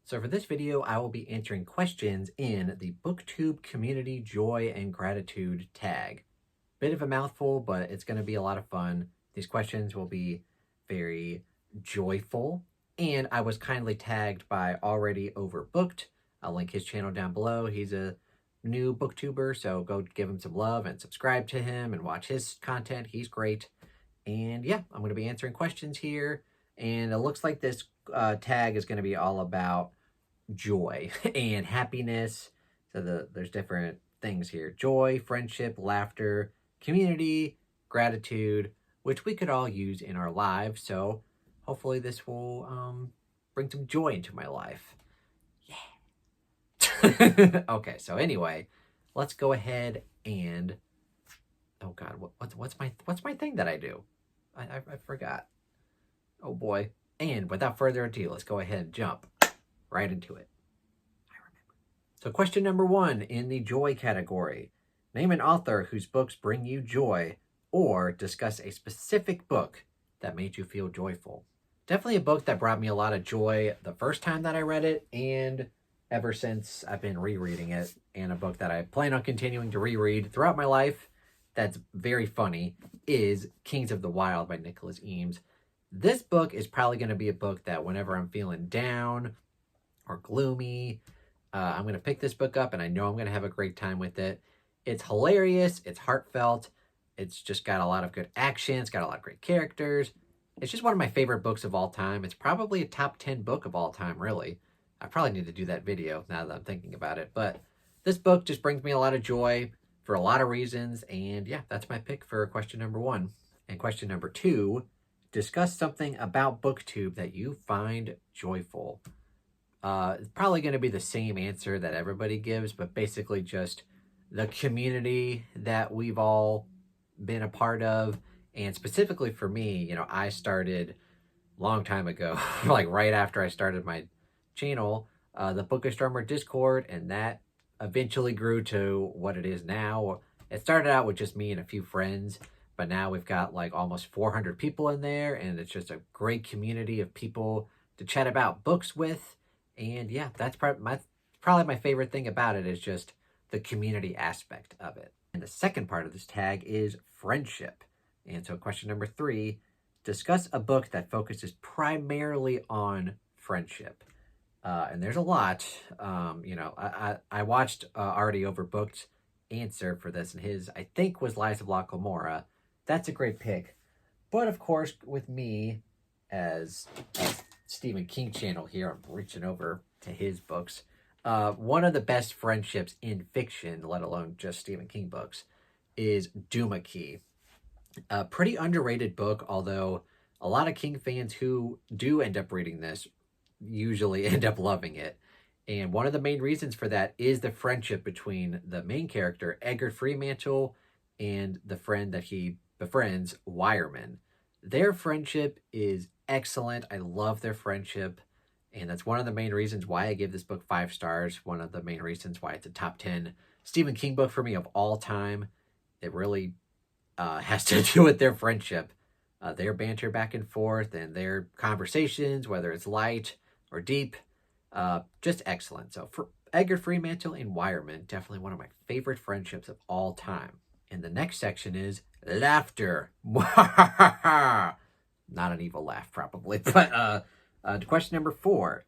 So for this video, I will be answering questions in the BookTube Community Joy and Gratitude tag. Bit of a mouthful, but it's going to be a lot of fun. These questions will be very joyful, and I was kindly tagged by Already Overbooked. I'll link his channel down below. He's a new booktuber, so go give him some love and subscribe to him and watch his content. He's great. And yeah, I'm going to be answering questions here, and it looks like this tag is going to be all about joy and happiness. So there's different things here: joy, friendship, laughter, community, gratitude, which we could all use in our lives. So hopefully this will bring some joy into my life. Yeah. Okay, so anyway, let's go ahead and oh god, what's my thing that I do? I forgot. Oh boy. And without further ado, let's go ahead and jump right into it. I remember. So question number 1 in the joy category. Name an author whose books bring you joy, or discuss a specific book that made you feel joyful. Definitely a book that brought me a lot of joy the first time that I read it, and ever since I've been rereading it, and a book that I plan on continuing to reread throughout my life that's very funny is Kings of the Wild by Nicholas Eames. This book is probably going to be a book that whenever I'm feeling down or gloomy, I'm going to pick this book up, and I know I'm going to have a great time with it. It's hilarious. It's heartfelt. It's just got a lot of good action. It's got a lot of great characters. It's just one of my favorite books of all time. It's probably a top 10 book of all time, really. I probably need to do that video now that I'm thinking about it. But this book just brings me a lot of joy for a lot of reasons. And yeah, that's my pick for question number 1. And question number 2, discuss something about BookTube that you find joyful. It's probably going to be the same answer that everybody gives, but basically just the community that we've all been a part of. And specifically for me, I started a long time ago, like right after I started my channel, the Bookish Drummer Discord, and that eventually grew to what it is now. It started out with just me and a few friends, but now we've got like almost 400 people in there, and it's just a great community of people to chat about books with. And yeah, that's probably my favorite thing about it, is just the community aspect of it. And the second part of this tag is friendship. And so question number 3, discuss a book that focuses primarily on friendship. And there's a lot. I watched Already Overbooked answer for this, and his, I think, was Lies of La Gomorrah. That's a great pick. But of course, with me as a Stephen King channel here, I'm reaching over to his books. One of the best friendships in fiction, let alone just Stephen King books, is Duma Key. A pretty underrated book, although a lot of King fans who do end up reading this usually end up loving it. And one of the main reasons for that is the friendship between the main character, Edgar Freemantle, and the friend that he befriends, Wireman. Their friendship is excellent. I love their friendship. And that's one of the main reasons why I give this book 5 stars. One of the main reasons why it's a top 10 Stephen King book for me of all time. It really has to do with their friendship. Their banter back and forth and their conversations, whether it's light or deep, just excellent. So for Edgar Freemantle and Wireman, definitely one of my favorite friendships of all time. And the next section is laughter. Not an evil laugh, probably. But question number 4,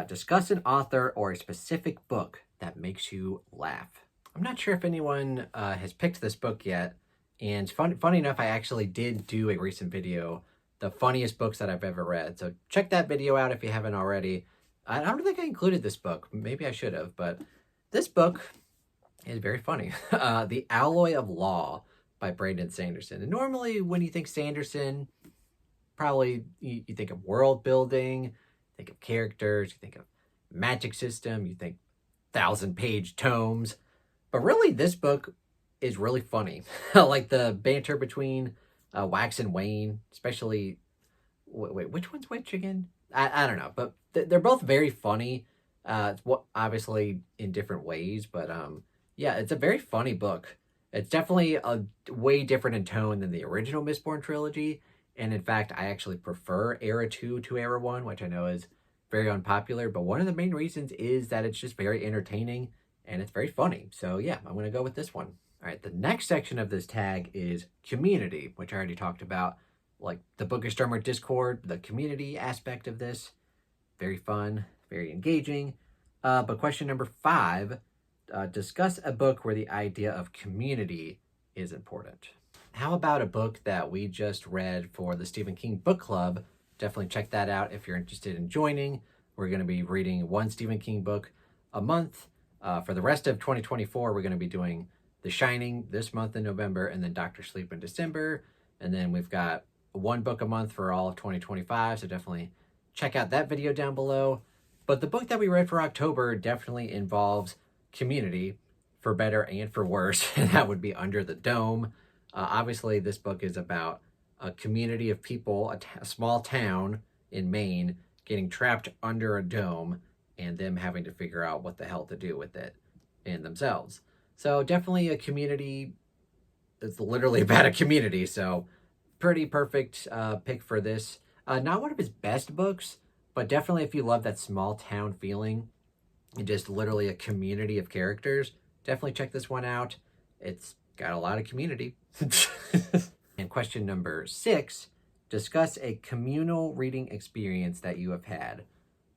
discuss an author or a specific book that makes you laugh. I'm not sure if anyone has picked this book yet. And funny enough, I actually did do a recent video, the funniest books that I've ever read. So check that video out if you haven't already. I don't think I included this book. Maybe I should have, but this book is very funny. The Alloy of Law by Brandon Sanderson. And normally when you think Sanderson, probably you think of world building, think of characters, you think of magic system, you think 1,000-page tomes. But really, this book is really funny. Like the banter between Wax and Wayne, especially. Wait, which one's which again? I don't know, but they're both very funny. Obviously in different ways, but yeah, it's a very funny book. It's definitely a way different in tone than the original Mistborn trilogy, and in fact, I actually prefer Era 2 to Era 1, which I know is very unpopular, but one of the main reasons is that it's just very entertaining and it's very funny. So yeah, I'm going to go with this one. All right, the next section of this tag is community, which I already talked about, like the Bookish Drummer Discord, the community aspect of this. Very fun, very engaging. But question number 5, discuss a book where the idea of community is important. How about a book that we just read for the Stephen King book club? Definitely check that out if you're interested in joining. We're going to be reading one Stephen King book a month. For the rest of 2024, we're going to be doing The Shining this month in November, and then Dr. Sleep in December. And then we've got one book a month for all of 2025, so definitely check out that video down below. But the book that we read for October definitely involves community, for better and for worse, and that would be Under the Dome. Obviously, this book is about a community of people, a small town in Maine, getting trapped under a dome and them having to figure out what the hell to do with it and themselves. So definitely a community. It's literally about a community, so pretty perfect pick for this. Not one of his best books, but definitely if you love that small town feeling and just literally a community of characters, definitely check this one out. It's got a lot of community. And question number 6, discuss a communal reading experience that you have had.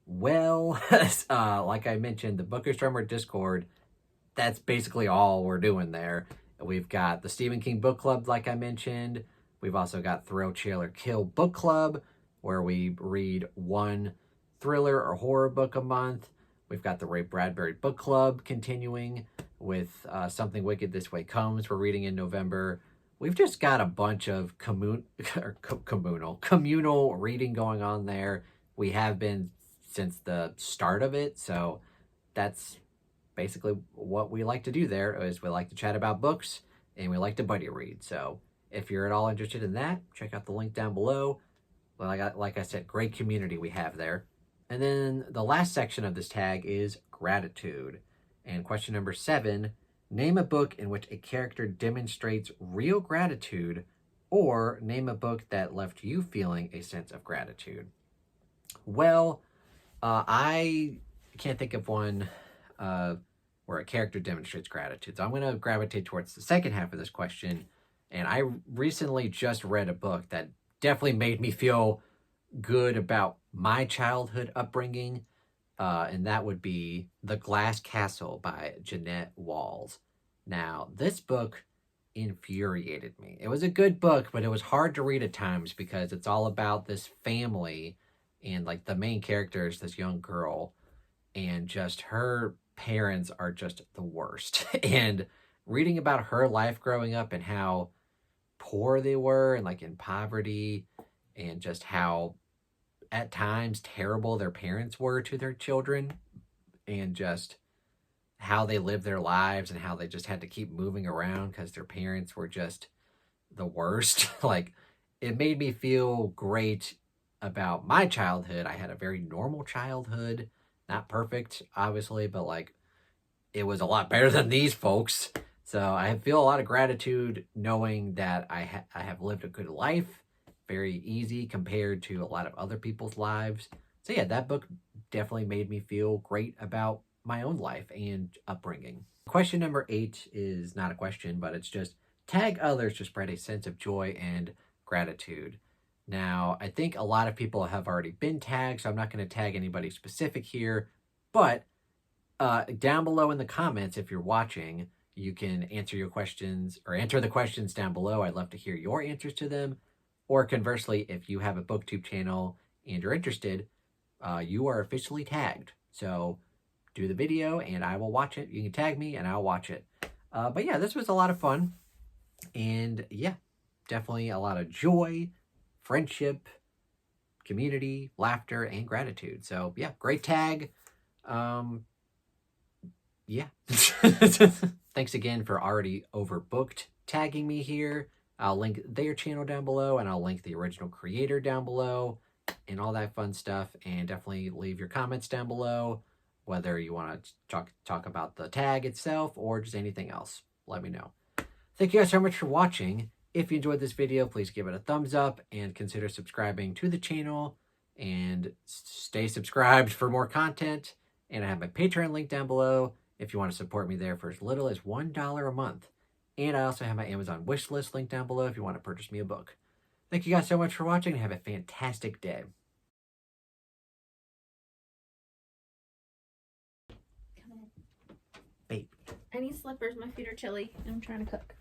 Well, like I mentioned, the Bookish Drummer Discord, that's basically all we're doing there. We've got the Stephen King book club, like I mentioned. We've also got Thrill, Chill, or Kill book club, where we read one thriller or horror book a month. We've got the Ray Bradbury book club continuing with Something Wicked This Way Comes. We're reading in November. We've just got a bunch of communal reading going on there. We have been since the start of it, so that's basically what we like to do there. Is we like to chat about books and we like to buddy read. So if you're at all interested in that, check out the link down below. Like I said, great community we have there. And then the last section of this tag is gratitude. And question number 7, name a book in which a character demonstrates real gratitude, or name a book that left you feeling a sense of gratitude. Well, I can't think of one where a character demonstrates gratitude. So I'm going to gravitate towards the second half of this question. And I recently just read a book that definitely made me feel good about my childhood upbringing. And that would be The Glass Castle by Jeanette Walls. Now, this book infuriated me. It was a good book, but it was hard to read at times because it's all about this family and like the main character is this young girl and just her parents are just the worst. And reading about her life growing up and how poor they were and like in poverty and just how at times terrible their parents were to their children and just how they lived their lives and how they just had to keep moving around because their parents were just the worst. Like, it made me feel great about my childhood. I had a very normal childhood, not perfect, obviously, but like it was a lot better than these folks. So I feel a lot of gratitude knowing that I have lived a good life, very easy compared to a lot of other people's lives. So yeah, that book definitely made me feel great about my own life and upbringing. Question number 8 is not a question, but it's just tag others to spread a sense of joy and gratitude. Now, I think a lot of people have already been tagged, so I'm not going to tag anybody specific here, but down below in the comments, if you're watching, you can answer your questions or answer the questions down below. I'd love to hear your answers to them. Or conversely, if you have a booktube channel and you're interested, you are officially tagged. So do the video and I will watch it. You can tag me and I'll watch it. But yeah, this was a lot of fun. And yeah, definitely a lot of joy, friendship, community, laughter, and gratitude. So yeah, great tag. Yeah. Thanks again for already Overbooked tagging me here. I'll link their channel down below and I'll link the original creator down below and all that fun stuff. And definitely leave your comments down below, whether you want to talk about the tag itself or just anything else. Let me know. Thank you guys so much for watching. If you enjoyed this video, please give it a thumbs up and consider subscribing to the channel. And stay subscribed for more content. And I have my Patreon link down below if you want to support me there for as little as $1 a month. And I also have my Amazon wish list link down below if you want to purchase me a book. Thank you guys so much for watching and have a fantastic day. Come in. Babe. I need slippers. My feet are chilly. And I'm trying to cook.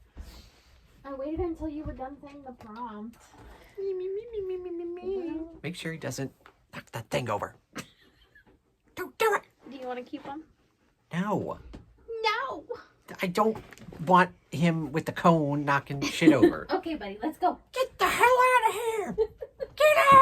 I waited until you were done saying the prompt. Make sure he doesn't knock that thing over. Don't do it. Do you want to keep them? No. No. I don't want him with the cone knocking shit over. Okay, buddy. Let's go. Get the hell out of here. Get out.